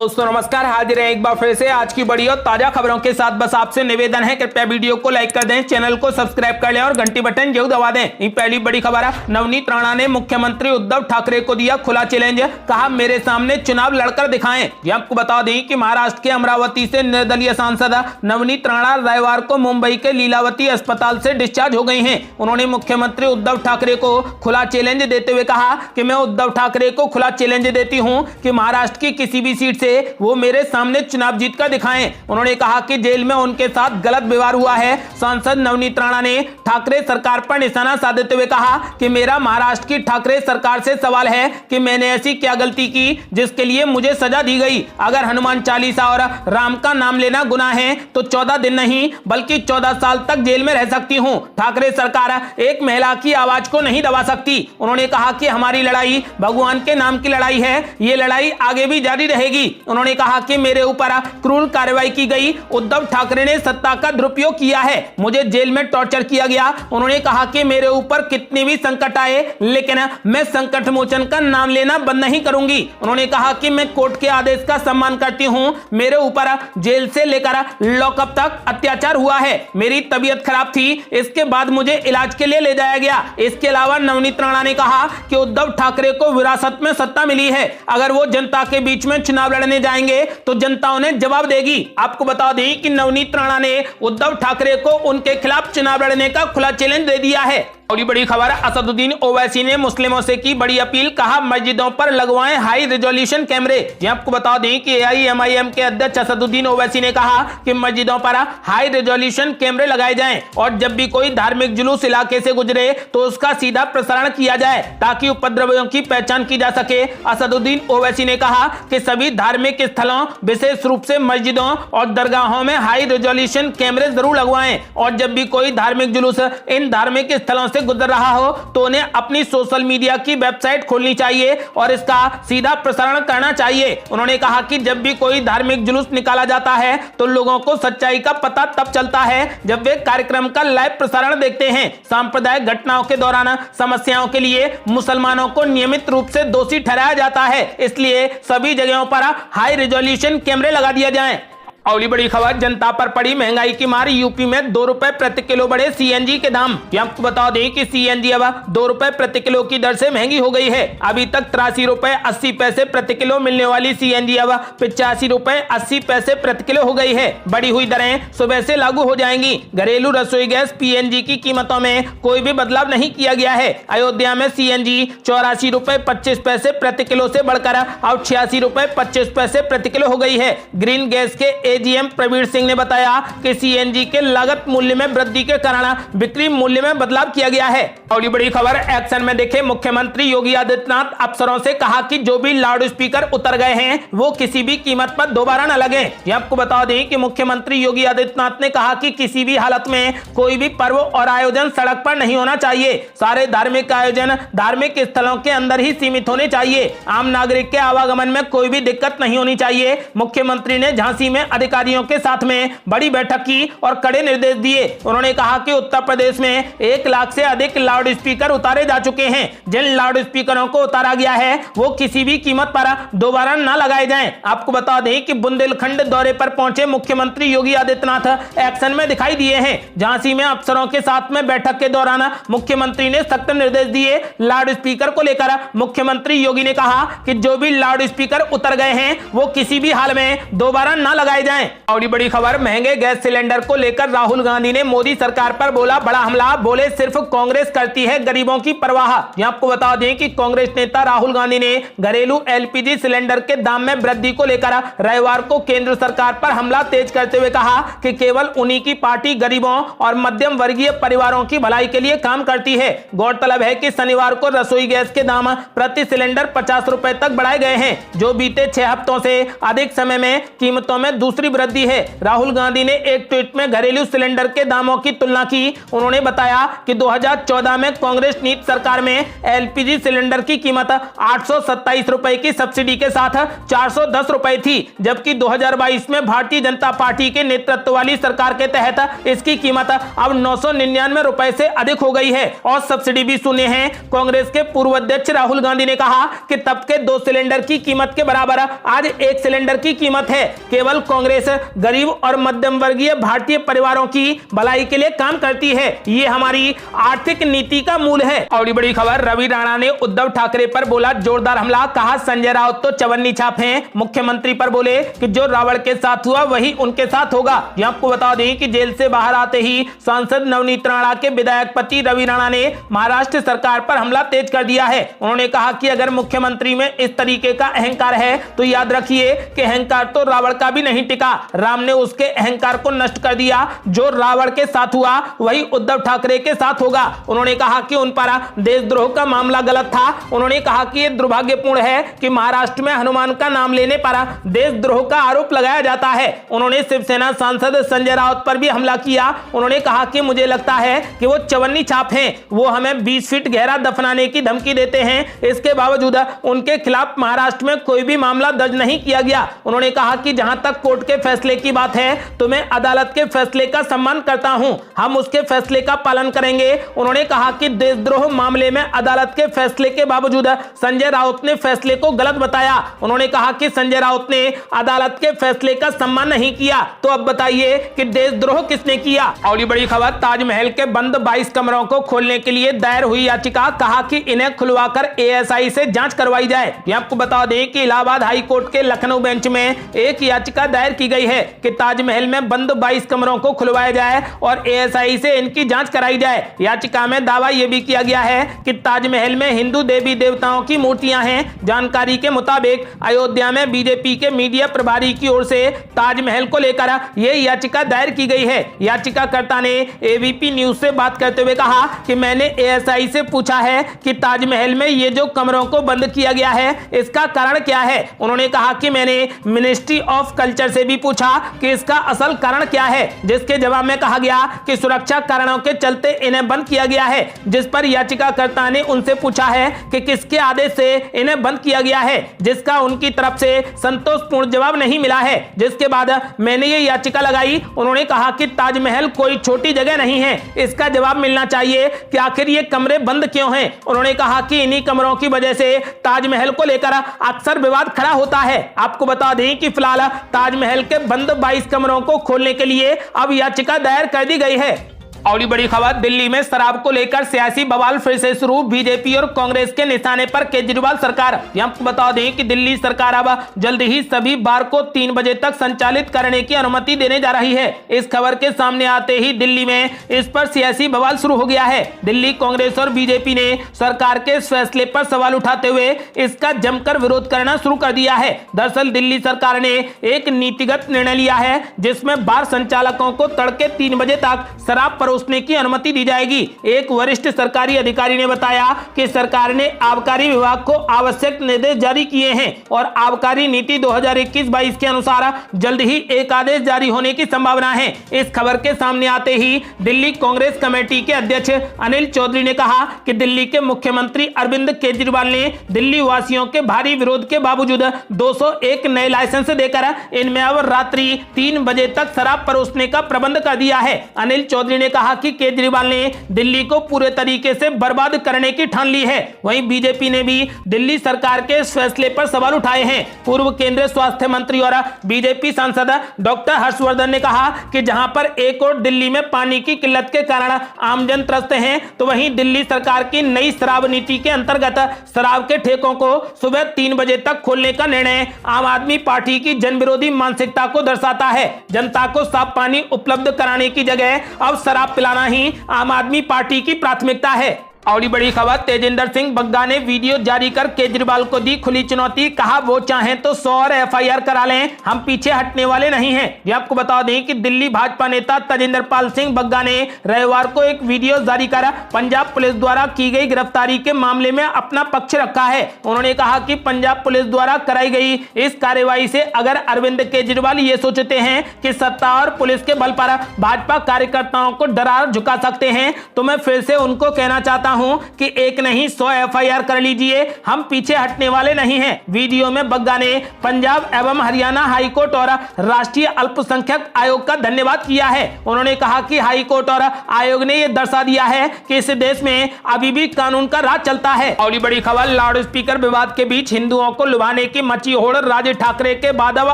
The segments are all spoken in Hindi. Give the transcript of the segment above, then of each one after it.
दोस्तों नमस्कार, हाजिर है एक बार फिर से आज की बड़ी और ताजा खबरों के साथ। बस आपसे निवेदन है कृपया वीडियो को लाइक कर दें, चैनल को सब्सक्राइब कर लें और घंटी बटन जरूर दबा दें। ये पहली बड़ी खबर है। नवनीत राणा ने मुख्यमंत्री उद्धव ठाकरे को दिया खुला चैलेंज, कहा मेरे सामने चुनाव लड़कर दिखाएं। ये आपको बता दें कि महाराष्ट्र के अमरावती से निर्दलीय सांसद नवनीत राणा रविवार को मुंबई के लीलावती अस्पताल से डिस्चार्ज हो गई हैं। उन्होंने मुख्यमंत्री उद्धव ठाकरे को खुला चैलेंज देते हुए कहा कि मैं उद्धव ठाकरे को खुला चैलेंज देती हूं कि महाराष्ट्र की किसी भी सीट से वो मेरे सामने चुनाव जीत कर दिखाएं। उन्होंने कहा कि जेल में उनके साथ गलत व्यवहार हुआ है। सांसद नवनीत राणा ने ठाकरे सरकार पर निशाना साधते हुए कहा कि मेरा महाराष्ट्र की ठाकरे सरकार से सवाल है कि मैंने ऐसी क्या गलती की जिसके लिए मुझे सजा दी गई। अगर हनुमान चालीसा और राम का नाम लेना गुनाह है तो 14 दिन नहीं बल्कि 14 साल तक जेल में रह सकती हूं। ठाकरे सरकार एक महिला की आवाज को नहीं दबा सकती। उन्होंने कहा कि हमारी लड़ाई भगवान के नाम की लड़ाई है, ये लड़ाई आगे भी जारी रहेगी। उन्होंने कहा कि मेरे ऊपर क्रूर कार्रवाई की गई। उद्धव ठाकरे ने सत्ता का दुरुपयोग किया है, मुझे जेल में टॉर्चर किया गया। उन्होंने कहा कि मेरे ऊपर कितने भी संकट आए लेकिन मैं संकट मोचन का नाम लेना बंद नहीं करूंगी। उन्होंने कहा कि मैं कोर्ट के आदेश का सम्मान करती हूं। मेरे ऊपर जेल से लेकर लॉकअप तक अत्याचार हुआ है। मेरी तबीयत खराब थी, इसके बाद मुझे इलाज के लिए ले जाया गया। इसके अलावा नवनीत राणा ने कहा कि उद्धव ठाकरे को विरासत में सत्ता मिली है, अगर वो जनता के बीच में चुनाव लड़ने जाएंगे तो जनता उन्हें जवाब देगी। आपको बता दें कि नवनीत राणा ने उद्धव ठाकरे को उनके खिलाफ चुनाव लड़ने का खुला चैलेंज दे दिया है। और बड़ी खबर, असदुद्दीन ओवैसी ने मुस्लिमों से की बड़ी अपील, कहा मस्जिदों पर लगवाएं हाई रेजोल्यूशन कैमरे। जी आपको बता दें कि एआईएमआईएम के अध्यक्ष असदुद्दीन ओवैसी ने कहा कि मस्जिदों पर हाई रेजोल्यूशन कैमरे लगाए जाएं और जब भी कोई धार्मिक जुलूस इलाके से गुजरे तो उसका सीधा प्रसारण किया जाए ताकि उपद्रवियों की पहचान की जा सके। असदुद्दीन ओवैसी ने कहा कि सभी धार्मिक स्थलों विशेष रूप से मस्जिदों और दरगाहों में हाई रेजोल्यूशन कैमरे जरूर लगवाएं और जब भी कोई धार्मिक जुलूस इन धार्मिक स्थलों से गुजर रहा हो तो उन्हें अपनी सोशल मीडिया की वेबसाइट खोलनी चाहिए और इसका सीधा प्रसारण करना चाहिए। उन्होंने कहा कि जब भी कोई धार्मिक जुलूस निकाला जाता है तो लोगों को सच्चाई का पता तब चलता है जब वे कार्यक्रम का लाइव प्रसारण देखते हैं। सांप्रदायिक घटनाओं के दौरान समस्याओं के लिए मुसलमानों को नियमित रूप से दोषी ठहराया जाता है, इसलिए सभी जगहों पर हाई रेजोल्यूशन कैमरे लगा दिया जाए। अगली बड़ी खबर, जनता पर पड़ी महंगाई की मार, यूपी में 2 रुपए प्रति किलो बढ़े सीएनजी के दाम। आपको बता दें कि सीएनजी अब 2 रुपए प्रति किलो की दर से महंगी हो गई है। अभी तक 83 रुपए 80 पैसे प्रति किलो मिलने वाली सीएनजी अब 85 रुपए 80 पैसे प्रति किलो हो गई है। बढ़ी हुई दरें सुबह से लागू हो जाएंगी। घरेलू रसोई गैस पीएनजी की कीमतों में कोई भी बदलाव नहीं किया गया है। अयोध्या में सीएनजी 84 रुपए 25 पैसे प्रति किलो से बढ़कर अब 86 रुपए 25 पैसे प्रति किलो हो गई है। ग्रीन गैस के एजीएम प्रवीण सिंह ने बताया कि सीएनजी के लागत मूल्य में वृद्धि के कारण बिक्री मूल्य में बदलाव किया गया है। अगली बड़ी खबर, एक्शन में देखे मुख्यमंत्री योगी आदित्यनाथ, अफसरों से कहा कि जो भी लाउड स्पीकर उतर गए हैं वो किसी भी कीमत पर दोबारा न लगे। ये आपको बता दें कि मुख्यमंत्री योगी आदित्यनाथ ने कहा कि किसी भी हालत में कोई भी पर्व और आयोजन सड़क पर नहीं होना चाहिए। सारे धार्मिक आयोजन धार्मिक स्थलों के अंदर ही सीमित होने चाहिए। आम नागरिक के आवागमन में कोई भी दिक्कत नहीं होनी चाहिए। मुख्यमंत्री ने झांसी में अधिकारियों के साथ में बड़ी बैठक की और कड़े निर्देश दिए। उन्होंने कहा कि उत्तर प्रदेश में 1 लाख से अधिक लाउड स्पीकर उतारे जा चुके हैं। जिन लाउड स्पीकरों को उतारा गया है वो किसी भी कीमत पर दोबारा न लगाए जाएं। आपको बता दें कि बुंदेलखंड दौरे पर पहुंचे मुख्यमंत्री योगी आदित्यनाथ एक्शन में दिखाई दिए हैं। झांसी में अफसरों के साथ में बैठक के दौरान मुख्यमंत्री ने सख्त निर्देश दिए। लाउड स्पीकर को लेकर मुख्यमंत्री योगी ने कहा कि जो भी लाउड स्पीकर उतर गए हैं वो किसी भी हाल में दोबारा न लगाए जाएं। और बड़ी खबर, महंगे गैस सिलेंडर को लेकर राहुल गांधी ने मोदी सरकार पर बोला बड़ा हमला, बोले सिर्फ कांग्रेस करती है गरीबों की परवाह। यहां आपको बता दें कि कांग्रेस नेता राहुल गांधी ने घरेलू एलपीजी सिलेंडर के दाम में वृद्धि को लेकर रविवार को केंद्र सरकार पर हमला तेज करते हुए कहा कि केवल उन्हीं की पार्टी गरीबों और मध्यम वर्गीय परिवारों की भलाई के लिए काम करती है। गौरतलब है कि शनिवार को रसोई गैस के दाम प्रति सिलेंडर 50 रुपए तक बढ़ाए गए हैं, जो बीते 6 हफ्तों से अधिक समय में कीमतों में दूसरी तीव्र वृद्धि है। राहुल गांधी ने एक ट्वीट में घरेलू सिलेंडर के दामों की तुलना की। उन्होंने बताया कि 2014 में कांग्रेस नीति सरकार में एलपीजी सिलेंडर की कीमत 827 रुपए की सब्सिडी के साथ 410 रुपए थी, जबकि 2022 में भारतीय जनता पार्टी के नेतृत्व वाली सरकार के तहत इसकी कीमत अब 999 रुपए से अधिक हो गई है और सब्सिडी भी शून्य है। कांग्रेस के पूर्व अध्यक्ष राहुल गांधी ने कहा कि तब के 2 सिलेंडर की कीमत के बराबर आज 1 सिलेंडर की कीमत है। केवल कांग्रेस गरीब और मध्यम वर्गीय भारतीय परिवारों की भलाई के लिए काम करती है। ये हमारी आर्थिक नीति का मूल है। और बड़ी खबर, रवि राणा ने उद्धव ठाकरे पर बोला जोरदार हमला। कहा संजय राउत तो चवन्नी छाप हैं। मुख्यमंत्री पर बोले कि जो रावण के साथ हुआ वही उनके साथ होगा। यह आपको बता दें कि जेल से बाहर आते ही सांसद नवनीत राणा के विधायक पति रवि राणा ने महाराष्ट्र सरकार पर हमला तेज कर दिया है। उन्होंने कहा कि अगर मुख्यमंत्री में इस तरीके का अहंकार है तो याद रखिए कि अहंकार तो रावण का भी नहीं टिका। राम ने उसके अहंकार को नष्ट कर दिया। जो रावण के साथ हुआ वही उद्धव ठाकरे के साथ होगा। उन्होंने कहा कि उन पर देशद्रोह का मामला गलत था। उन्होंने कहा कि यह दुर्भाग्यपूर्ण है कि महाराष्ट्र में हनुमान का नाम लेने पर देशद्रोह का आरोप लगाया जाता है। उन्होंने शिवसेना सांसद संजय राउत पर भी हमला किया। उन्होंने कहा कि मुझे लगता है कि वो चवन्नी छाप हैं। वो हमें 20 फीट गहरा दफनाने की धमकी देते हैं। इसके बावजूद उनके खिलाफ महाराष्ट्र में कोई भी मामला दर्ज नहीं किया गया। उन्होंने कहा कि जहां तक कोर्ट के फैसले की बात है तो मैं अदालत के फैसले का सम्मान करता हूं। हम उसके फैसले का पालन करेंगे। उन्होंने कहा कि देशद्रोह मामले में अदालत के फैसले के बावजूद संजय राउत ने फैसले को गलत बताया। उन्होंने कहा कि संजय राउत ने अदालत के फैसले का सम्मान नहीं किया। तो अब बताइए कि देशद्रोह किसने किया। और ये बड़ी खबर, ताजमहल के बंद 22 कमरों को खोलने के लिए दायर हुई याचिका। कहा कि इन्हें खुलवाकर एएसआई से जांच करवाई जाए। यह आपको बता दें कि इलाहाबाद हाई कोर्ट के लखनऊ बेंच में एक याचिका दायर की गई है कि ताजमहल में बंद 22 कमरों को खुलवाया जाए और एएसआई से इनकी जांच कराई जाए। याचिका में दावा यह भी किया गया है कि ताजमहल में हिंदू देवी देवताओं की मूर्तियां हैं। जानकारी के मुताबिक अयोध्या में बीजेपी के मीडिया प्रभारी की ओर से ताजमहल को लेकर यह याचिका दायर की गई है। याचिकाकर्ता ने एबीपी न्यूज से बात करते हुए कहा कि मैंने एएसआई से पूछा है कि ताजमहल में ये जो कमरों को बंद किया गया है इसका कारण क्या है। उन्होंने कहा कि मैंने मिनिस्ट्री ऑफ कल्चर से भी पूछा कि इसका असल कारण क्या है, जिसके जवाब में कहा गया कि सुरक्षा कारणों के चलते इन्हें बंद किया गया है। जिस पर याचिकाकर्ता ने उनसे पूछा है कि किसके आदेश से इन्हें बंद किया गया है, जिसका उनकी तरफ से संतोषपूर्ण जवाब नहीं मिला है। जिसके बाद मैंने ये याचिका लगाई। उन्होंने कहा कि ताजमहल कोई छोटी जगह नहीं है, इसका जवाब मिलना चाहिए कि आखिर ये कमरे बंद क्यों हैं। उन्होंने कहा कि इन्हीं कमरों की वजह से ताजमहल को लेकर अक्सर विवाद खड़ा होता है। आपको बता दें कि फिलहाल ताजमहल के बंद 22 कमरों को खोलने के लिए अब याचिका दायर कर दी गई है। और ये बड़ी खबर, दिल्ली में शराब को लेकर सियासी बवाल फिर से शुरू। बीजेपी और कांग्रेस के निशाने पर केजरीवाल सरकार। आपको बता दें कि दिल्ली सरकार अब जल्द ही सभी बार को 3 बजे तक संचालित करने की अनुमति देने जा रही है। इस खबर के सामने आते ही दिल्ली में इस पर सियासी बवाल शुरू हो गया है। दिल्ली कांग्रेस और बीजेपी ने सरकार के इस फैसले पर सवाल उठाते हुए इसका जमकर विरोध करना शुरू कर दिया है। दरअसल दिल्ली सरकार ने एक नीतिगत निर्णय लिया है जिसमें बार संचालकों को तड़के 3 बजे तक शराब परोसने की अनुमति दी जाएगी। एक वरिष्ठ सरकारी अधिकारी ने बताया कि सरकार ने आबकारी विभाग को आवश्यक निर्देश जारी किए हैं और आबकारी नीति 2021-22 के अनुसार जल्द ही एक आदेश जारी होने की संभावना है। इस खबर के सामने आते ही दिल्ली कांग्रेस कमेटी के अध्यक्ष अनिल चौधरी ने कहा कि दिल्ली के मुख्यमंत्री अरविंद केजरीवाल ने दिल्ली वासियों के भारी विरोध के बावजूद 201 नए लाइसेंस देकर इनमें अब रात्रि 3 बजे तक शराब परोसने का प्रबंध कर दिया है। अनिल चौधरी ने कहा कि केजरीवाल ने दिल्ली को पूरे तरीके से बर्बाद करने की ठान ली है। वहीं बीजेपी ने भी दिल्ली सरकार के इस फैसले पर सवाल उठाए हैं। पूर्व केंद्रीय स्वास्थ्य मंत्री और बीजेपी सांसद डॉक्टर हर्षवर्धन ने कहा कि जहां पर एक और दिल्ली में पानी की किल्लत के कारण आमजन त्रस्त हैं, तो वहीं दिल्ली सरकार की नई शराब नीति के अंतर्गत शराब के ठेकों को सुबह 3 बजे तक खोलने का निर्णय आम आदमी पार्टी की जन विरोधी मानसिकता को दर्शाता है। जनता को साफ पानी उपलब्ध कराने की जगह अब शराब पिलाना ही आम आदमी पार्टी की प्राथमिकता है। और बड़ी खबर, तेजिंदर सिंह बग्गा ने वीडियो जारी कर केजरीवाल को दी खुली चुनौती। कहा वो चाहें तो 100 और FIR करा लें, हम पीछे हटने वाले नहीं हैं। ये आपको बता दें कि दिल्ली भाजपा नेता तेजिंदर पाल सिंह बग्गा ने रविवार को एक वीडियो जारी कर पंजाब पुलिस द्वारा की गई गिरफ्तारी के मामले में अपना पक्ष रखा है। उन्होंने कहा कि पंजाब पुलिस द्वारा कराई गई इस कार्रवाई से अगर अरविंद केजरीवाल ये सोचते हैं कि सत्ता और पुलिस के बल पर भाजपा कार्यकर्ताओं को डरा झुका सकते हैं, तो मैं फिर से उनको कहना चाहता हूं कि एक नहीं 100 FIR कर लीजिए, हम पीछे हटने वाले नहीं हैं। वीडियो में बग्गा ने पंजाब एवं हरियाणा हाईकोर्ट और राष्ट्रीय अल्पसंख्यक आयोग का धन्यवाद किया है। उन्होंने कहा कि हाईकोर्ट और आयोग ने यह दर्शा दिया है कि इस देश में अभी भी कानून का राज चलता है। और बड़ी खबर, लाउड स्पीकर विवाद के बीच हिंदुओं को लुभाने की मची होड़। राज ठाकरे के बाद अब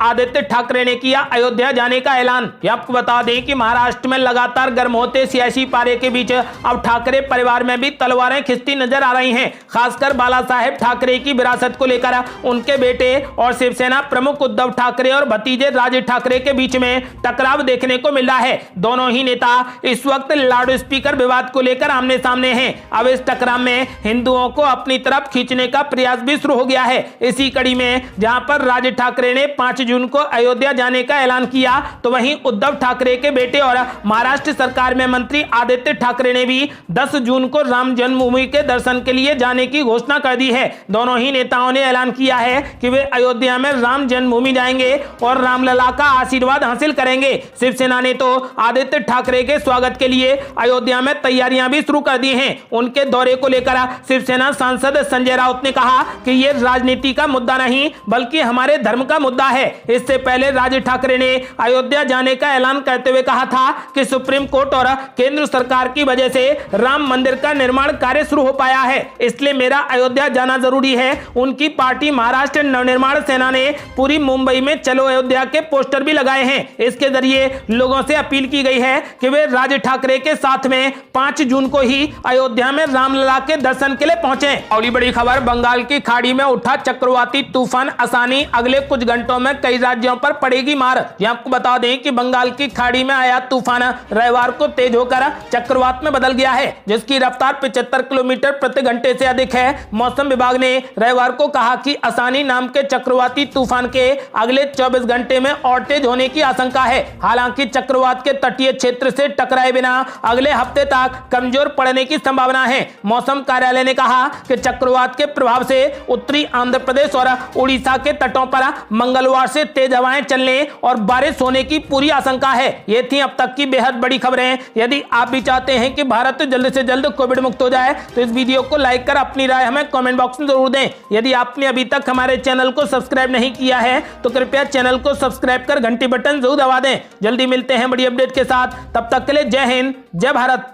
आदित्य ठाकरे ने किया अयोध्या जाने का ऐलान। आपको बता दें कि महाराष्ट्र में लगातार गर्म होते सियासी पारे के बीच अब ठाकरे परिवार में भी तलवारें खिंचती नजर आ रही हैं। खासकर बाला साहेब ठाकरे की विरासत को लेकर उनके बेटे और शिवसेना प्रमुख उद्धव ठाकरे और भतीजे राज ठाकरे के बीच में टकराव देखने को मिल रहा है। दोनों ही नेता इस वक्त लाउड स्पीकर विवाद को लेकर आमने सामने हैं। अब इस टकराव में हिंदुओं को अपनी तरफ खींचने का प्रयास भी शुरू हो गया है। इसी कड़ी में जहां पर राज ठाकरे ने 5 जून को अयोध्या जाने का ऐलान किया, तो वहीं उद्धव ठाकरे के बेटे और महाराष्ट्र सरकार में मंत्री आदित्य ठाकरे ने भी 10 जून को राम जन्मभूमि के दर्शन के लिए जाने की घोषणा कर दी है। दोनों ही नेताओं ने ऐलान किया है कि वे अयोध्या में राम जन्मभूमि जाएंगे और रामलला का आशीर्वाद हासिल करेंगे। शिवसेना ने तो आदित्य ठाकरे के स्वागत के लिए अयोध्या में तैयारियां भी शुरू कर दी हैं। उनके दौरे को लेकर शिवसेना सांसद संजय राउत ने कहा कि यह राजनीति का मुद्दा नहीं बल्कि हमारे धर्म का मुद्दा है। इससे पहले राज ठाकरे ने अयोध्या जाने का ऐलान करते हुए कहा था कि सुप्रीम कोर्ट और केंद्र सरकार की वजह से राम मंदिर का निर्माण कार्य शुरू हो पाया है, इसलिए मेरा अयोध्या जाना जरूरी है। उनकी पार्टी महाराष्ट्र नवनिर्माण सेना ने पूरी मुंबई में चलो अयोध्या के पोस्टर भी लगाए हैं। इसके जरिए लोगों से अपील की गई है कि वे राज ठाकरे के साथ में 5 जून को ही अयोध्या में रामलला के दर्शन के लिए पहुंचे। और बड़ी खबर, बंगाल की खाड़ी में उठा चक्रवाती तूफान आसानी, अगले कुछ घंटों में कई राज्यों पर पड़ेगी मार। आपको बता दें कि बंगाल की खाड़ी में आया तूफान रविवार को तेज होकर चक्रवात में बदल गया है, जिसकी रफ्तार 75 किलोमीटर प्रति घंटे से अधिक है। मौसम विभाग ने रविवार को कहा कि आसानी नाम के चक्रवाती तूफान के अगले 24 घंटे में और तेज होने की आशंका है। हालांकि चक्रवात के तटीय क्षेत्र से टकराए बिना अगले हफ्ते तक कमजोर पड़ने की संभावना है। मौसम कार्यालय ने कहा कि चक्रवात के प्रभाव से उत्तरी आंध्र प्रदेश और उड़ीसा के तटों पर मंगलवार से तेज हवाएं चलने और बारिश होने की पूरी आशंका है। ये थी अब तक की बेहद बड़ी खबरें। यदि आप भी चाहते हैं कि भारत जल्द से जल्द कोविड मुक्त हो जाए तो इस वीडियो को लाइक कर अपनी राय हमें कमेंट बॉक्स में जरूर दें। यदि आपने अभी तक हमारे चैनल को सब्सक्राइब नहीं किया है तो कृपया चैनल को सब्सक्राइब कर घंटी बटन जरूर दबा दें। जल्दी मिलते हैं बड़ी अपडेट के साथ, तब तक के लिए जय हिंद, जय भारत।